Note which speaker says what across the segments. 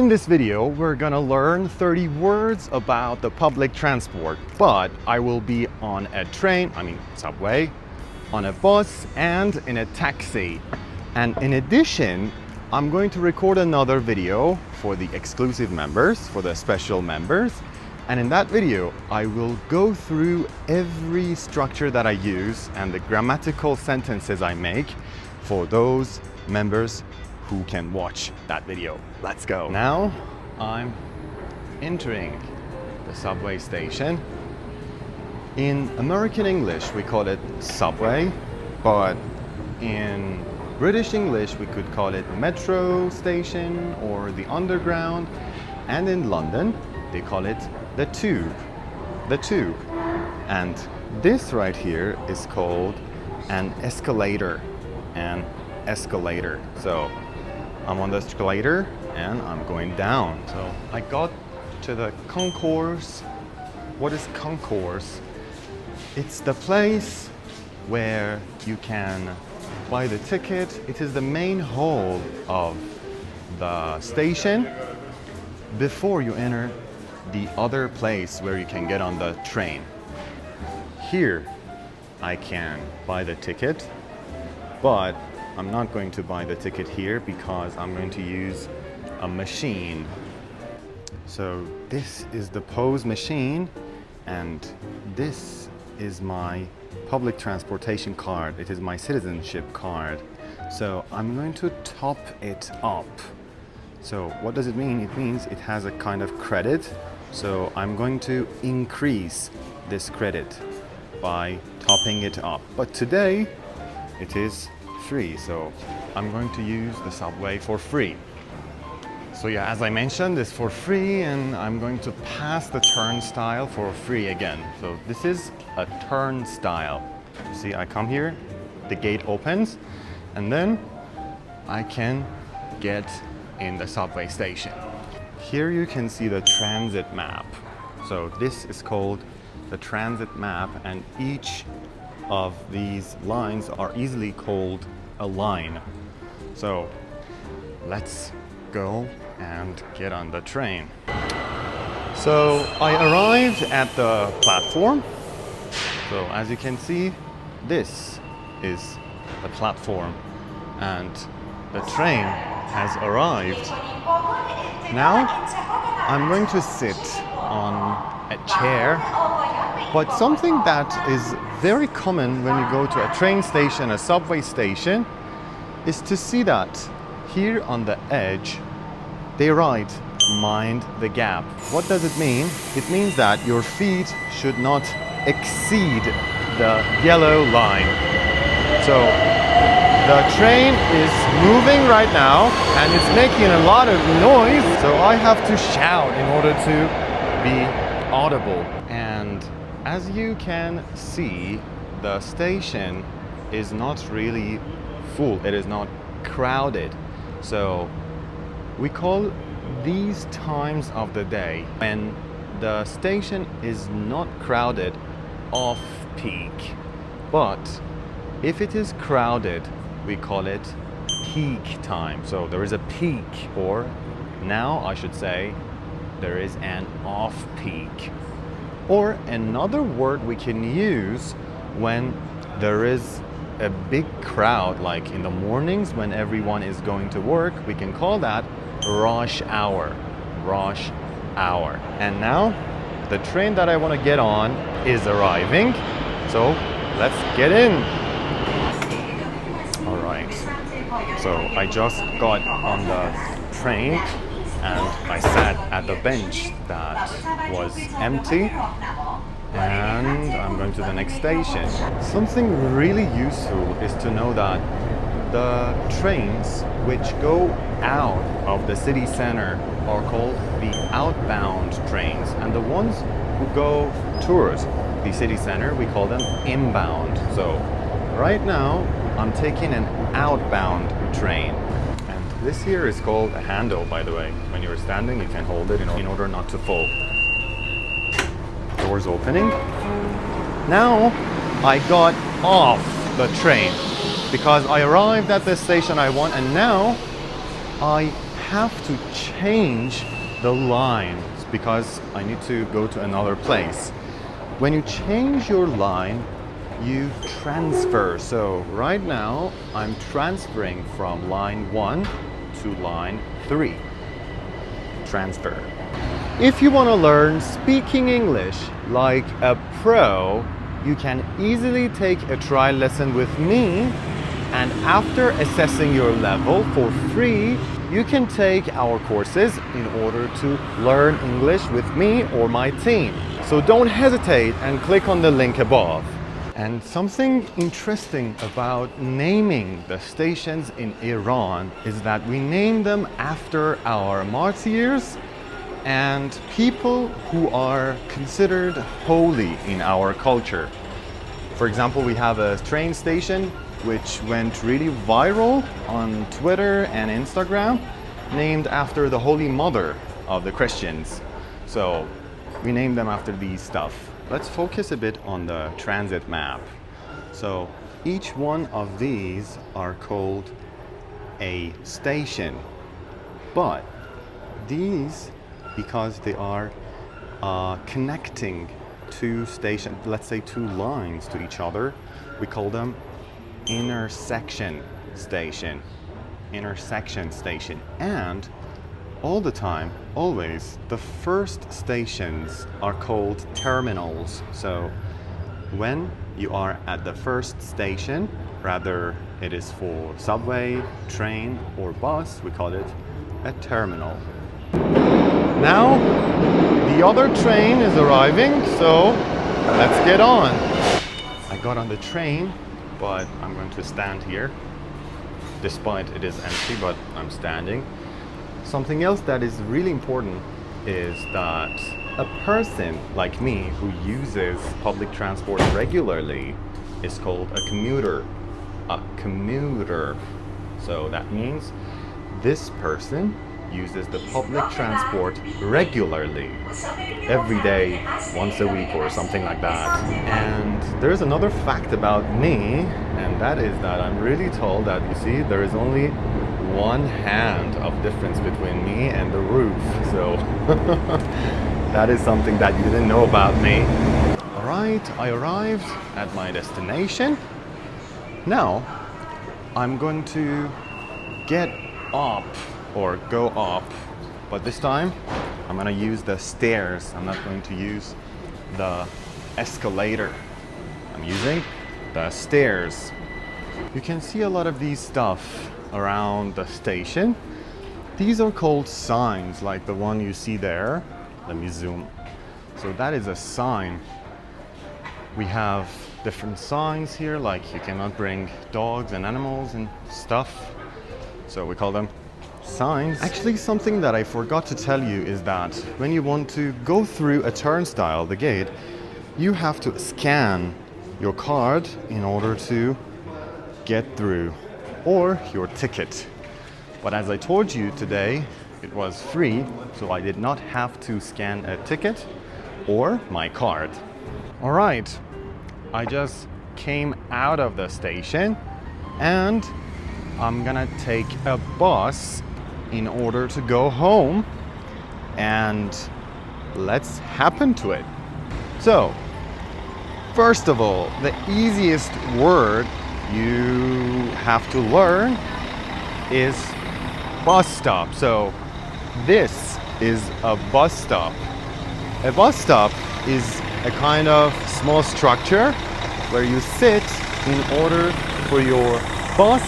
Speaker 1: In this video, we're gonna learn 30 words about the public transport, but I will be on a train, subway, on a bus, and in a taxi. And in addition, I'm going to record another video for the exclusive members, for the special members. And in that video, I will go through every structure that I use and the grammatical sentences I make for those members who can watch that video. Let's go. Now I'm entering the subway station. In American English, we call it subway, but in British English, we could call it metro station or the underground. And in London, they call it the tube. The tube. And this right here is called an escalator. An escalator. So I'm on the escalator and I'm going down. So I got to the concourse. What is concourse? It's the place where you can buy the ticket. It is the main hall of the station before you enter the other place where you can get on the train. Here I can buy the ticket, but I'm not going to buy the ticket here because I'm going to use a machine. So this is the POS machine, and this is my public transportation card. It is my citizenship card. So I'm going to top it up. So what does it mean? It means it has a kind of credit. So I'm going to increase this credit by topping it up. But today it is free, so I'm going to use the subway for free. So yeah, as I mentioned, it's for free, and I'm going to pass the turnstile for free again. So this is a turnstile. You see, I come here, the gate opens, and then I can get in the subway station. Here you can see the transit map. So this is called the transit map, and each of these lines are easily called a line. So let's go and get on the train. So I arrived at the platform. So as you can see, this is the platform and the train has arrived. Now I'm going to sit on a chair, but something that is very common when you go to a train station, a subway station, is to see that here on the edge they write mind the gap. What does it mean? It means that your feet should not exceed the yellow line. So the train is moving right now and it's making a lot of noise, so I have to shout in order to be audible. And as you can see, the station is not really full. It is not crowded. So we call these times of the day when the station is not crowded off-peak. But if it is crowded, we call it peak time. So there is a peak, or now I should say there is an off-peak. Or another word we can use when there is a big crowd, like in the mornings when everyone is going to work, we can call that rush hour. Rush hour. And now the train that I want to get on is arriving. So let's get in. All right. So I just got on the train and I sat at the bench that was empty, and I'm going to the next station. Something really useful is to know that the trains which go out of the city center are called the outbound trains, and the ones who go towards the city center, we call them inbound. So right now I'm taking an outbound train. This here is called a handle, by the way. When you're standing, you can hold it in order not to fall. Doors opening. Now I got off the train because I arrived at the station I want, and now I have to change the lines because I need to go to another place. When you change your line, you transfer. So right now, I'm transferring from line 1 to line 3. Transfer. If you want to learn speaking English like a pro, you can easily take a trial lesson with me, and after assessing your level for free, you can take our courses in order to learn English with me or my team. So don't hesitate and click on the link above. And something interesting about naming the stations in Iran is that we name them after our martyrs and people who are considered holy in our culture. For example, we have a train station which went really viral on Twitter and Instagram, named after the Holy Mother of the Christians. So we named them after these stuff. Let's focus a bit on the transit map. So each one of these are called a station, but these, because they are connecting two stations, let's say two lines to each other, we call them intersection station. Intersection station. And all the time, always, the first stations are called terminals. So when you are at the first station, rather it is for subway, train, or bus, we call it a terminal. Now, the other train is arriving, so let's get on. I got on the train, but I'm going to stand here. Despite it is empty, but I'm standing. Something else that is really important is that a person like me who uses public transport regularly is called a commuter. A commuter. So that means this person uses the public transport regularly, every day, once a week or something like that. And there's another fact about me, and that is that I'm really tall. That you see, there is only one hand of difference between me and the roof. So that is something that you didn't know about me. All right, I arrived at my destination. Now I'm going to get up or go up, but this time I'm gonna use the stairs. I'm not going to use the escalator. I'm using the stairs. You can see a lot of these stuff around the station. These are called signs, like the one you see there. Let me zoom. So that is a sign. We have different signs here, like you cannot bring dogs and animals and stuff. So we call them signs. Actually, something that I forgot to tell you is that when you want to go through a turnstile, the gate, you have to scan your card in order to get through, or your ticket. But as I told you today, it was free, so I did not have to scan a ticket or my card. All right, I just came out of the station and I'm gonna take a bus in order to go home, and let's happen to it. So, first of all, the easiest word you have to learn is bus stop. So, this is a bus stop. A bus stop is a kind of small structure where you sit in order for your bus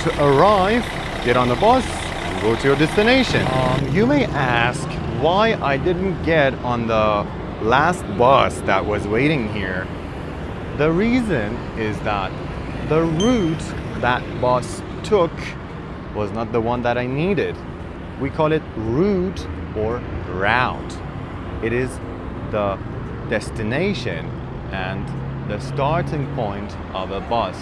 Speaker 1: to arrive, get on the bus, and go to your destination. You may ask why I didn't get on the last bus that was waiting here. The reason is that the route that bus took was not the one that I needed. We call it route or route. It is the destination and the starting point of a bus.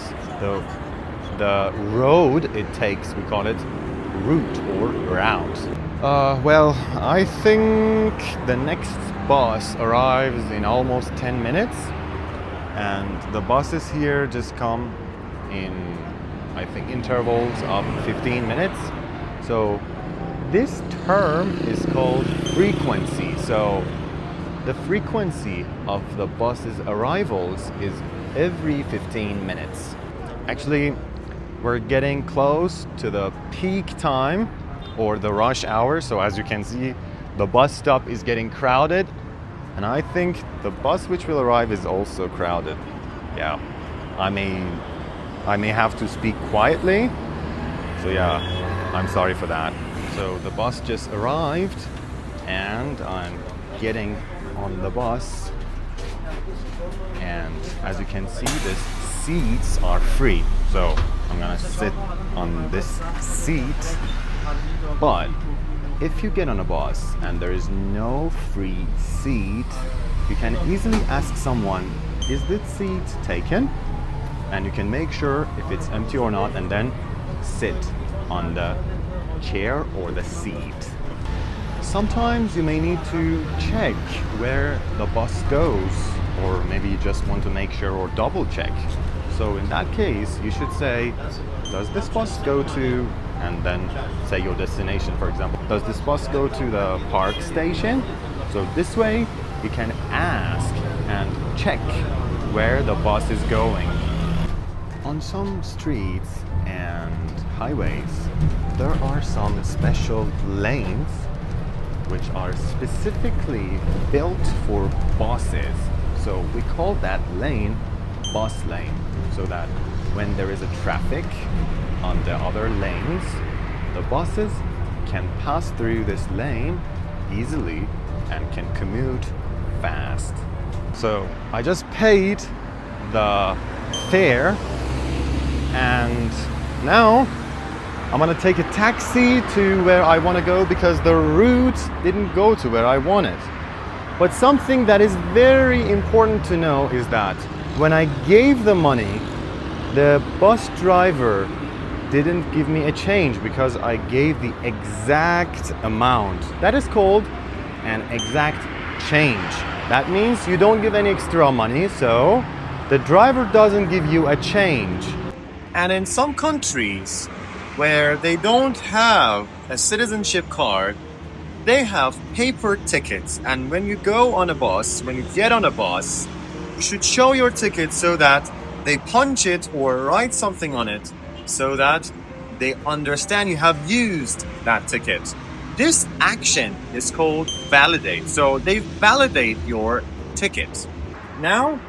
Speaker 1: The road it takes, we call it route or route. Well, I think the next bus arrives in almost 10 minutes, and the buses here just come in, I think, intervals of 15 minutes. So this term is called frequency. So the frequency of the bus's arrivals is every 15 minutes. Actually, we're getting close to the peak time or the rush hour. So as you can see, the bus stop is getting crowded. And I think the bus which will arrive is also crowded. Yeah, I may have to speak quietly. So yeah, I'm sorry for that. So the bus just arrived and I'm getting on the bus. And as you can see, the seats are free. So I'm gonna sit on this seat. But if you get on a bus and there is no free seat, you can easily ask someone, is this seat taken? And you can make sure if it's empty or not and then sit on the chair or the seat. Sometimes you may need to check where the bus goes, or maybe you just want to make sure or double check. So in that case, you should say, does this bus go to, and then say your destination, for example. Does this bus go to the park station? So this way you can ask and check where the bus is going. On some streets and highways, there are some special lanes which are specifically built for buses. So we call that lane bus lane, so that when there is a traffic on the other lanes, the buses can pass through this lane easily and can commute fast. So I just paid the fare and now I'm gonna take a taxi to where I want to go because the route didn't go to where I wanted. But something that is very important to know is that when I gave the money, the bus driver didn't give me a change because I gave the exact amount. That is called an exact change. That means you don't give any extra money, so the driver doesn't give you a change. And in some countries where they don't have a citizenship card, they have paper tickets. And when you go on a bus, when you get on a bus, you should show your ticket so that they punch it or write something on it so that they understand you have used that ticket. This action is called validate. So they validate your ticket. Now,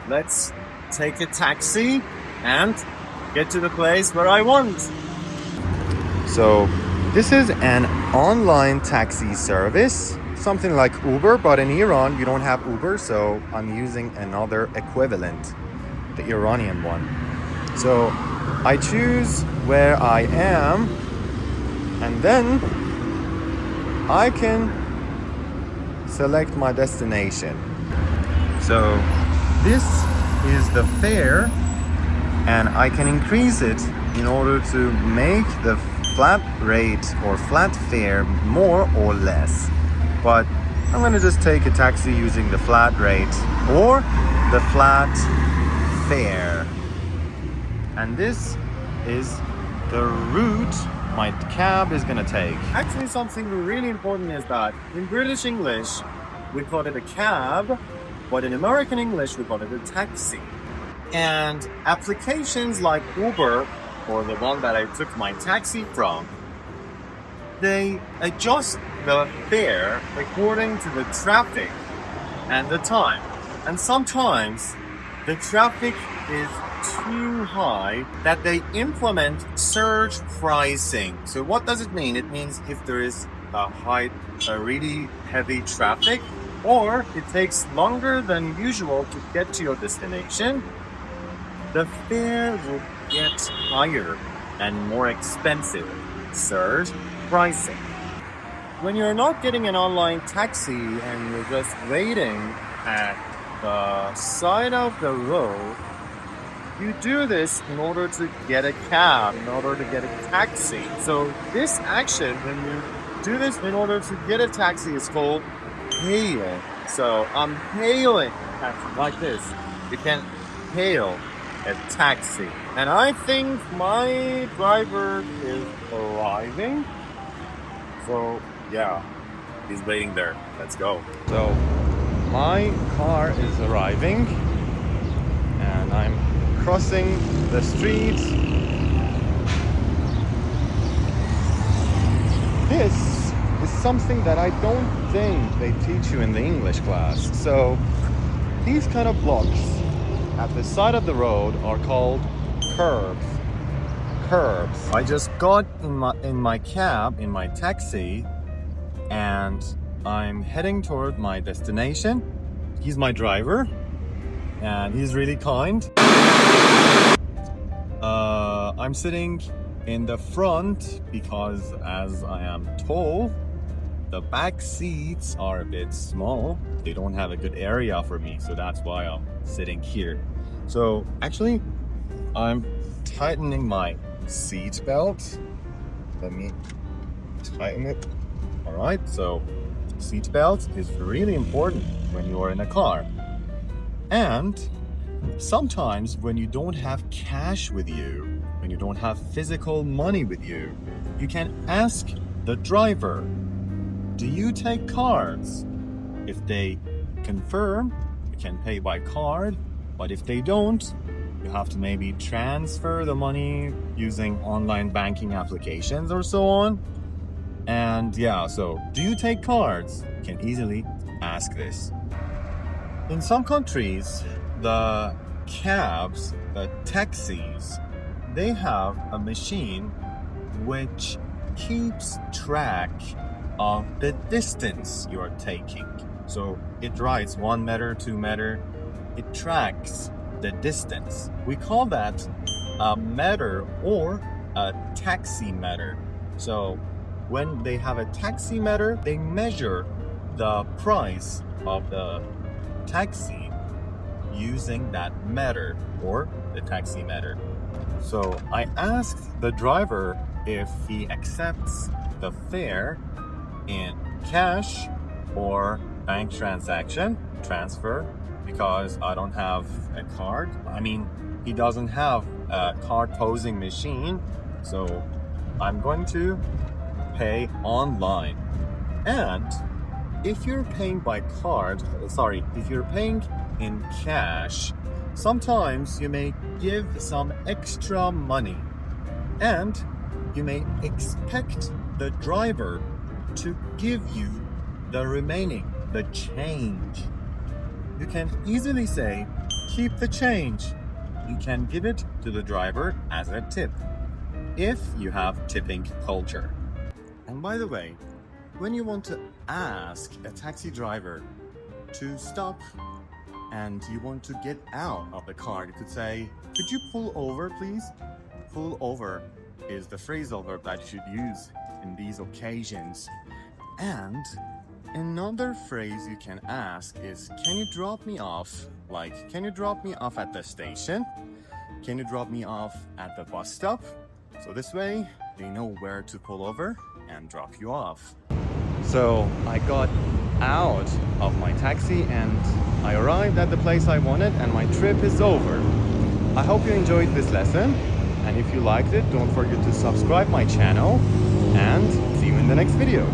Speaker 1: let's take a taxi and get to the place where I want. So this is an online taxi service, something like Uber, but in Iran you don't have Uber, so I'm using another equivalent, the Iranian one. So I choose where I am and then I can select my destination. So this is the fare and I can increase it in order to make the flat rate or flat fare more or less. But I'm gonna just take a taxi using the flat rate or the flat fare. And this is the route my cab is gonna take. Actually, something really important is that in British English, we call it a cab, but in American English, we call it a taxi. And applications like Uber, or the one that I took my taxi from, they adjust the fare according to the traffic and the time. And sometimes the traffic is too high that they implement surge pricing. So what does it mean? It means if there is a really heavy traffic, or it takes longer than usual to get to your destination, the fare will get higher and more expensive. Surge pricing. When you're not getting an online taxi and you're just waiting at the side of the road, you do this in order to get a cab, in order to get a taxi. So this action, when you do this in order to get a taxi, is called hail. So I'm hailing like this. You can hail a taxi. And I think my driver is arriving.
Speaker 2: So yeah, he's waiting there. Let's go.
Speaker 1: So my car is arriving and I'm crossing the street. This is something that I don't think they teach you in the English class. So these kind of blocks at the side of the road are called curbs. Curbs. I just got in my cab, in my taxi, and I'm heading toward my destination. He's my driver, and he's really kind. I'm sitting in the front because, as I am tall, the back seats are a bit small. They don't have a good area for me, so that's why I'm sitting here. So actually, I'm tightening my seat belt. Let me tighten it. All right, so seat belt is really important when you are in a car. And sometimes when you don't have cash with you, when you don't have physical money with you, you can ask the driver, do you take cards? If they confirm, you can pay by card, but if they don't, you have to maybe transfer the money using online banking applications or so on. And yeah, so do you take cards? You can easily ask this. In some countries, the cabs, the taxis, they have a machine which keeps track of the distance you are taking. So it writes 1 meter, 2 meter. It tracks the distance. We call that a meter or a taximeter. So when they have a taximeter, they measure the price of the taxi using that meter or the taximeter. So I asked the driver if he accepts the fare in cash or bank transfer, because I don't have a card. I mean, he doesn't have a card posing machine, so I'm going to pay online. And if you're paying by card, if you're paying in cash, sometimes you may give some extra money, and you may expect the driver to give you the remaining, the change. You can easily say, keep the change. You can give it to the driver as a tip, if you have tipping culture. And by the way, when you want to ask a taxi driver to stop and you want to get out of the car, you could say, could you pull over, please? Pull over is the phrasal verb that you should use in these occasions. And another phrase you can ask is, can you drop me off? Like, can you drop me off at the station? Can you drop me off at the bus stop? So this way, they know where to pull over and drop you off. So I got out of my taxi and I arrived at the place I wanted, and my trip is over. I hope you enjoyed this lesson, and if you liked it, don't forget to subscribe my channel, and see you in the next video.